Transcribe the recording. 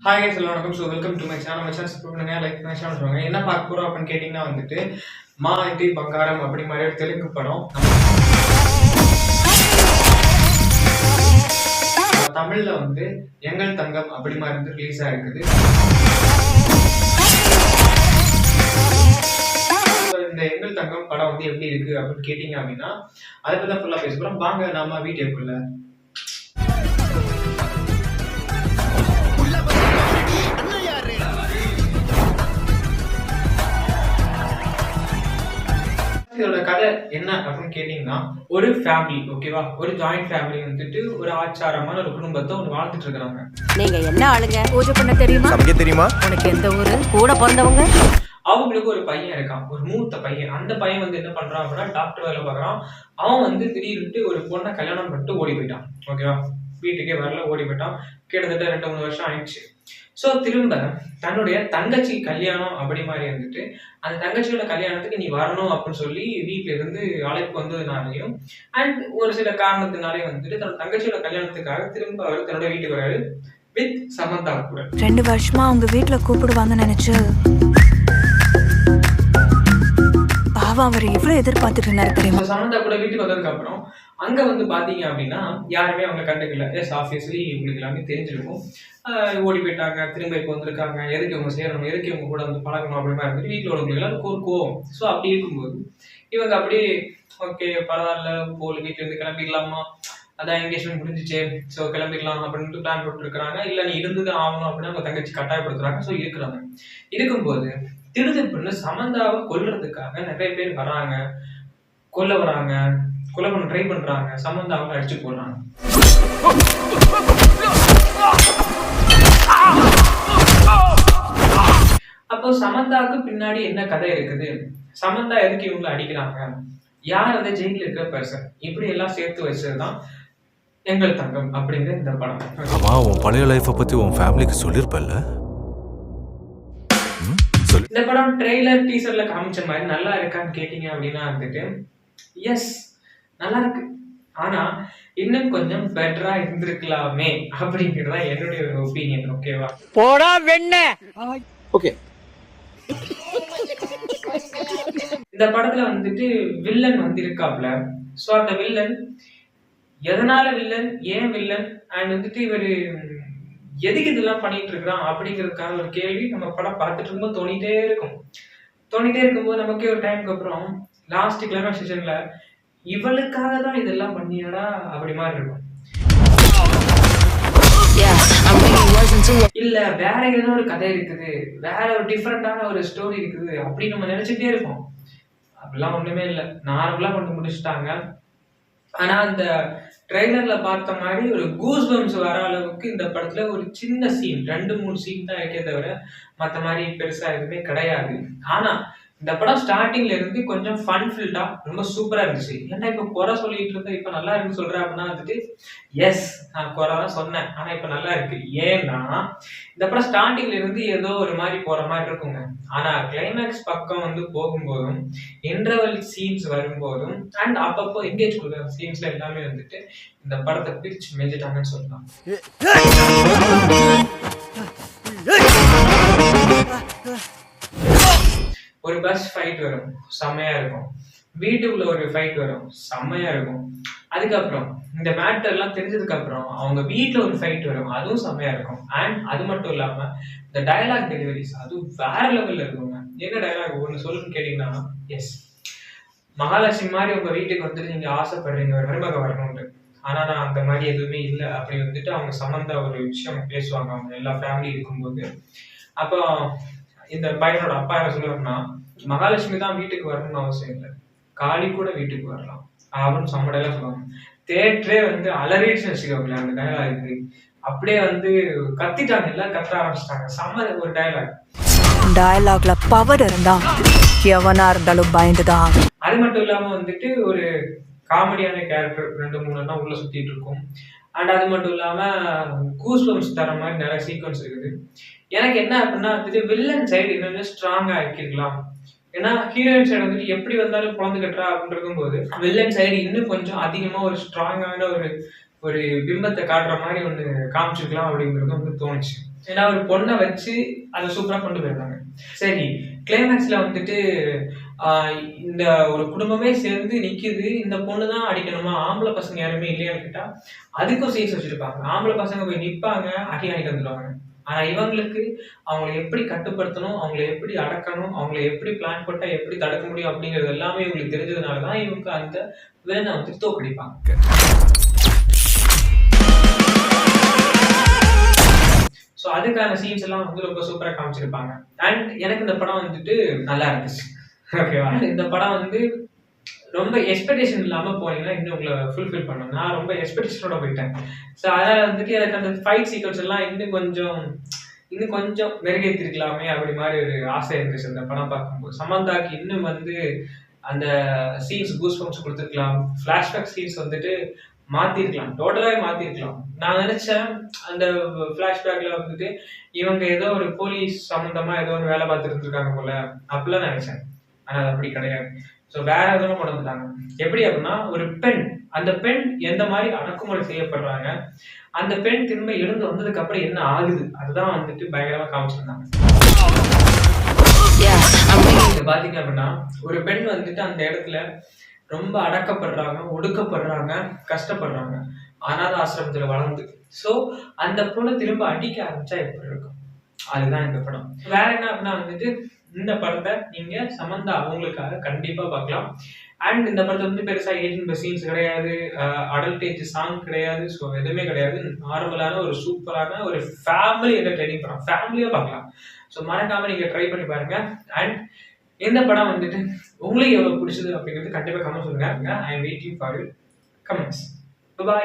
Hi guys, வணக்கம். So welcome to my channel. My channel subscribe பண்ணுங்க, like பண்ணுங்க, share பண்ணுங்க. என்ன பார்க்க போறோம் அப்படின்னு கேட்டிங்கன்னா வந்துட்டு மா இட்டி பங்காரம் அப்படி மாதிரி ஒரு தெலுங்கு படம் தமிழ்ல வந்து எங்கள் தங்கம் அப்படி மாதிரி வந்து ரிலீஸ் ஆயிருக்குது. இந்த எங்கள் தங்கம் படம் வந்து எப்படி இருக்கு அப்படின்னு கேட்டீங்க அப்படின்னா அதை பத்தி தான் ஃபுல்லா பேச போறோம். வாங்க நாம வீடியோக்குள்ள. இதோட கதை என்ன அப்படின்னு கேட்டீங்கன்னா, ஒரு ஃபேமிலி, ஓகேவா, ஒரு ஜாயிண்ட் ஃபேமிலி வந்துட்டு ஒரு ஆச்சாரமான ஒரு குடும்பத்தை ஒன்று வாழ்ந்துட்டு இருக்கிறாங்க. நீங்க என்ன ஆளுங்க? பூஜை பண்ண தெரியுமா? சமைக்க தெரியுமா? உனக்கு எந்த ஊரு? கூட பிறந்தவங்க? அவங்களுக்கு ஒரு பையன் இருக்கான், ஒரு மூத்த பையன். அந்த பையன் வந்து என்ன பண்றான் அப்படின்னா டாக்டர் வேலை பார்க்கறான். அவன் வந்து திடீர்னு ஒரு பொண்ணை கல்யாணம் பண்ணிட்டு ஓடி போயிட்டான். ஓகேவா, வீட்டுக்கே வரல, ஓடி போயிட்டான். கிட்டத்தட்ட 2-3 வருஷம் ஆயிடுச்சு. ஸோ திரும்ப தன்னுடைய தங்கச்சி கல்யாணம் அப்படி மாதிரி வந்துட்டு அந்த தங்கச்சியோட கல்யாணத்துக்கு நீ வரணும் அப்படின்னு சொல்லி வீட்டுல இருந்து அழைப்பு வந்ததுனாலையும் அண்ட் ஒரு சில காரணத்தினாலே வந்துட்டு தன்னோட தங்கச்சியோட கல்யாணத்துக்காக திரும்ப அவர் தன்னோட வீட்டுக்கு வராரு வித் சமந்தா கூட. 2 வருஷமா அவங்க வீட்டுல கூப்பிடுவாங்கன்னு நினைச்சு பாவம் அவர் எவ்வளவு எதிர்பார்த்துட்டு இருந்தாரு தெரியுமா? சமந்தா கூட வீட்டுக்கு வந்ததுக்கு அப்புறம் அங்க வந்து பாத்தீங்க அப்படின்னா யாருமே அவங்க கண்டுக்கல. எஸ், ஆப்வியஸ்லி உங்களுக்கு எல்லாமே தெரிஞ்சிருக்கும். ஓடி போயிட்டாங்க, திரும்ப இப்போ வந்திருக்காங்க, எதுக்கு இவங்க சேரணும், எதுக்கு இவங்க கூட வந்து பழகணும் அப்படிமா இருந்துட்டு வீட்டில் உள்ளவங்களுக்கு எல்லாருக்கும் ஒரு கோவம். ஸோ அப்படி இருக்கும்போது இவங்க அப்படியே ஓகே பரவாயில்ல போல் வீட்டுல இருந்து கிளம்பிக்கலாமா, அதான் என்கேஜ்மெண்ட் முடிஞ்சிச்சு, ஸோ கிளம்பிக்கலாம் அப்படின்ட்டு பிளான் போட்டுருக்காங்க. இல்லை நீ இருந்துதான் ஆகணும் அப்படின்னு அவங்க தங்கச்சி கட்டாயப்படுத்துறாங்க. ஸோ இருக்கிறாங்க. இருக்கும்போது திருதிப்புன்னு சமந்தாவை கொல்றதுக்காக நிறைய பேர் வராங்க, கொல்ல வராங்க, கொலை பண்ண ட்ரை பண்றாங்க, சமந்தாவை அடிச்சு போடுறாங்க. அப்போ சமந்தாவுக்கு பின்னாடி என்ன கதை இருக்குது, சமந்தா எதுக்கு இவங்களை அடிக்கிறாங்க, யார் அந்த ஜெயில இருக்கிற பர்சன், இப்படி எல்லாம் சேர்த்து வச்சதுதான் எங்கள் தங்கம் அப்படிங்கிற இந்த படம். அம்மா, உன் பழைய லைஃபை பத்தி உன் ஃபேமிலிக்கு சொல்லிருப்பல்ல? இந்த படம் ட்ரெய்லர் டீசர்ல காமிச்ச மாதிரி நல்லா இருக்கான்னு கேட்டீங்க அப்படின்னா வந்துட்டு எஸ், நல்லா இருக்கு. ஆனா இன்னும் கொஞ்சம் பெட்டரா இருந்திருக்கலாமே அப்படிங்கிறதா என்னுடைய ஒரு ஒப்பீனியன். ஓகேவா, போடா வெண்ண. ஓகே. இந்த படத்துல வந்துட்டு வில்லன் வந்து இருக்காப்ல. சோ அந்த வில்லன் எதனால வில்லன், ஏன் வில்லன், அண்ட் வந்துட்டு இவரு எதுக்கு இதெல்லாம் பண்ணிட்டு இருக்கிறான் அப்படிங்கிறதுக்கான ஒரு கேள்வி நம்ம படம் பார்த்துட்டு இருக்கும்போது தோணிட்டே இருக்கும்போது நமக்கே ஒரு டைமுக்கு அப்புறம் லாஸ்ட் கிளைமேக்ஸ் செஷன்ல இவளுக்காக தான் இதெல்லாம் பண்ணியாடா அப்படி மாதிரி இருக்கும். இல்ல வேற ஏதோ ஒரு கதை இருக்குது, வேற ஒரு டிஃப்ரெண்டான ஒரு ஸ்டோரி இருக்குது அப்படின்னு நம்ம நினைச்சுட்டே இருப்போம். அப்படிலாம் ஒண்ணுமே இல்லை, நார்மலா கொண்டு முடிச்சுட்டாங்க. ஆனா அந்த ட்ரெய்லர்ல பார்த்த மாதிரி ஒரு கூஸ் பம்ஸ் வர அளவுக்கு இந்த படத்துல ஒரு சின்ன சீன், 2-3 சீன் தான் இருக்கே தவிர மற்ற மாதிரி பெருசா எதுவுமே கிடையாது. ஆனா இந்த படம் ஸ்டார்டிங்ல இருந்து கொஞ்சம் ஃபன் ஃபில்டா ரொம்ப சூப்பரா இருந்துச்சு. ஏன்னா இப்ப குறை சொல்லிட்டு இருந்தேன், இப்ப நல்லா இருக்குன்னு சொல்றேன் அப்படின்னா வந்துட்டு எஸ், நான் குறை தான் சொன்னேன், ஆனா இப்ப நல்லா இருக்கு. ஏன்னா இந்த படம் ஸ்டார்டிங்ல இருந்து ஏதோ ஒரு மாதிரி போற மாதிரி இருக்குங்க. ஆனா கிளைமேக்ஸ் பக்கம் வந்து போகும்போதும் இன்டர்வல் சீன்ஸ் வரும்போதும் அண்ட் அப்பப்போ எங்கேஜ் கொடுக்குற சீன்ஸ்ல எல்லாமே வந்துட்டு இந்த படத்தை பிரிச்சு மேய்ச்சிட்டாங்கன்னு சொல்லலாம். ஒரு பஸ் ஃபைட் வரும், செம்மையா இருக்கும். வீட்டுக்குள்ள ஒரு ஃபைட் வரும், செம்மையா இருக்கும். அதுக்கப்புறம் இந்த மேட்டர் எல்லாம் தெரிஞ்சதுக்கு அப்புறம் அவங்க வீட்டுல ஒரு ஃபைட் வரும், அதுவும் செம்மையா இருக்கும். அண்ட் அது மட்டும் இல்லாம இந்த டயலாக் டெலிவரிஸ் அதுவும் வேற லெவல்ல இருக்குங்க. என்ன டயலாக் ஒண்ணு சொல்லுன்னு கேட்டீங்கன்னா, எஸ், மகாலட்சுமி மாதிரி உங்க வீட்டுக்கு வந்துட்டு நீங்க ஆசைப்படுறீங்க ஒரு மருமக வரணும்னு, ஆனா நான் அந்த மாதிரி எதுவுமே இல்லை அப்படி வந்துட்டு அவங்க சம்பந்த ஒரு விஷயம் பேசுவாங்க அவங்க எல்லா ஃபேமிலி இருக்கும்போது. அப்போ இந்த பையனோட அப்பா என்ன சொல்லுவாருன்னா, மகாலட்சுமி தான் வீட்டுக்கு வரணும்னு அவசியம் இல்லை, காளி கூட வீட்டுக்கு வரலாம் அப்படின்னு சம்மடையெல்லாம் சொல்லுவாங்க. தேட்டரே வந்து அலறிடுச்சு வச்சுக்கோங்களேன் அந்த டயலாக். அப்படியே வந்து கத்திட்டாங்க, எல்லாம் கத்த ஆரம்பிச்சிட்டாங்க. செம்ம ஒரு டயலாக்ல பவர் இருந்தா எவனா இருந்தாலும் பயந்துதான். அது மட்டும் இல்லாம வந்துட்டு ஒரு காமெடியான கேரக்டர் 2-3 உள்ள சுத்திட்டு இருக்கும். அண்ட் அது மட்டும் இல்லாம கூஸ் பம்ஸ் தர மாதிரி நிறைய சீக்வன்ஸ் இருக்குது. எனக்கு என்ன அப்படின்னா வந்துட்டு வில்லன் சைடு இன்னும் ஸ்ட்ராங்கா ஆக்கிருக்கலாம். ஏன்னா ஹீரோயின் சைடு வந்துட்டு எப்படி வந்தாலும் குழந்தை கட்டுறா அப்படின்னு இருக்கும்போது வில்லன் சைடு இன்னும் கொஞ்சம் அதிகமா ஒரு ஸ்ட்ராங்கான ஒரு பிம்பத்தை காட்டுற மாதிரி ஒன்று காமிச்சிருக்கலாம் அப்படிங்கிறது வந்து தோணுச்சு. ஏன்னா ஒரு பொண்ணை வச்சு அதை சூப்பரா கொண்டு போயிருந்தாங்க. சரி, கிளைமேக்ஸ்ல வந்துட்டு இந்த ஒரு குடும்பமே சேர்ந்து நிக்குது, இந்த பொண்ணு தான் அடிக்கணுமா, ஆம்பளை பசங்க யாருமே இல்லையான்னு கேட்டா அதுக்கும் சீன்ஸ் வச்சிருப்பாங்க. ஆம்பளை பசங்க போய் நிப்பாங்க, அடி வாங்கிட்டு வந்துடுவாங்க. ஆனா இவங்களுக்கு அவங்களை எப்படி கட்டுப்படுத்தணும், அவங்களை எப்படி அடக்கணும், அவங்களை எப்படி பிளான் போட்டா எப்படி தடுக்க முடியும் அப்படிங்கிறது எல்லாமே இவங்களுக்கு தெரிஞ்சதுனாலதான் இவங்க அந்த வில்லனை வந்து தோக்கடிப்பாங்க. ஸோ அதுக்கான சீன்ஸ் எல்லாம் வந்து ரொம்ப சூப்பரா காமிச்சிருப்பாங்க. அண்ட் எனக்கு இந்த படம் வந்துட்டு நல்லா இருந்துச்சு. ஓகேவா? இந்த படம் வந்து ரொம்ப எக்ஸ்பெக்டேஷன் இல்லாம போனீங்கன்னா இன்னும் உங்களை ஃபுல்ஃபில் பண்ணும். நான் ரொம்ப எக்ஸ்பெக்டேஷனோட போயிட்டேன். ஸோ அதனால வந்துட்டு எனக்கு அந்த ஃபைட் சீக்வன்ஸ் எல்லாம் இன்னும் கொஞ்சம் மெருகேற்றிருக்கலாமே அப்படி மாதிரி ஒரு ஆசை இருந்துச்சு இந்த படம் பார்க்கும்போது. சமந்தாக்கு இன்னும் வந்து அந்த சீன்ஸ் கூஸ் பம்ப்ஸ் கொடுத்துருக்கலாம். ஃபிளாஷ்பேக் சீன்ஸ் வந்துட்டு மாத்திருக்கலாம், டோட்டலாவே மாத்திருக்கலாம். நான் நினைச்சேன் அந்த பிளாஷ்பேக்ல வந்துட்டு இவங்க ஏதோ ஒரு போலீஸ் சம்பந்தமா ஏதோ ஒரு வேலை பார்த்துட்டு இருக்காங்க போல அப்படிலாம் நினைச்சேன். ஆனா அது அப்படி கிடையாது. ஸோ வேற எதுவும் கொண்டு வந்துட்டாங்க. எப்படி அப்படின்னா ஒரு பெண், அந்த பெண் எந்த மாதிரி அடக்குமுறை செய்யப்படுறாங்க, அந்த பெண் திரும்ப எழுந்து வந்ததுக்கு அப்புறம் என்ன ஆகுது, அதுதான் வந்துட்டு பயங்கரமா காமிச்சிருந்தாங்க. பாத்தீங்க அப்படின்னா ஒரு பெண் வந்துட்டு அந்த இடத்துல ரொம்ப அடக்கப்படுறாங்க, ஒடுக்கப்படுறாங்க, கஷ்டப்படுறாங்க, அனாத ஆசிரமத்துல வளர்ந்து. ஸோ அந்த பொண்ணு திரும்ப அடிக்க ஆரம்பிச்சா எப்படி இருக்கும், அதுதான் இந்த படம். வேற என்ன அப்படின்னா வந்துட்டு இந்த படத்தை நீங்க சமந்தா அவங்களுக்காக கண்டிப்பா பார்க்கலாம். அண்ட் இந்த படத்தை வந்து பெருசா 18+ சீன்ஸ் கிடையாது, அடல்டேஜ் சாங் கிடையாது, ஸோ எதுவுமே கிடையாது. நார்மலான ஒரு சூப்பரான ஒரு ஃபேமிலி என்டர்டெய்னிங் படம், ஃபேமிலியா பார்க்கலாம். ஸோ மறக்காம நீங்க ட்ரை பண்ணி பாருங்க. அண்ட் இந்த படம் வந்துட்டு உங்களுக்கு எவ்வளவு பிடிச்சது அப்படிங்கிறது கண்டிப்பா கமெண்ட் சொல்லுங்க. I am waiting for you comments. By.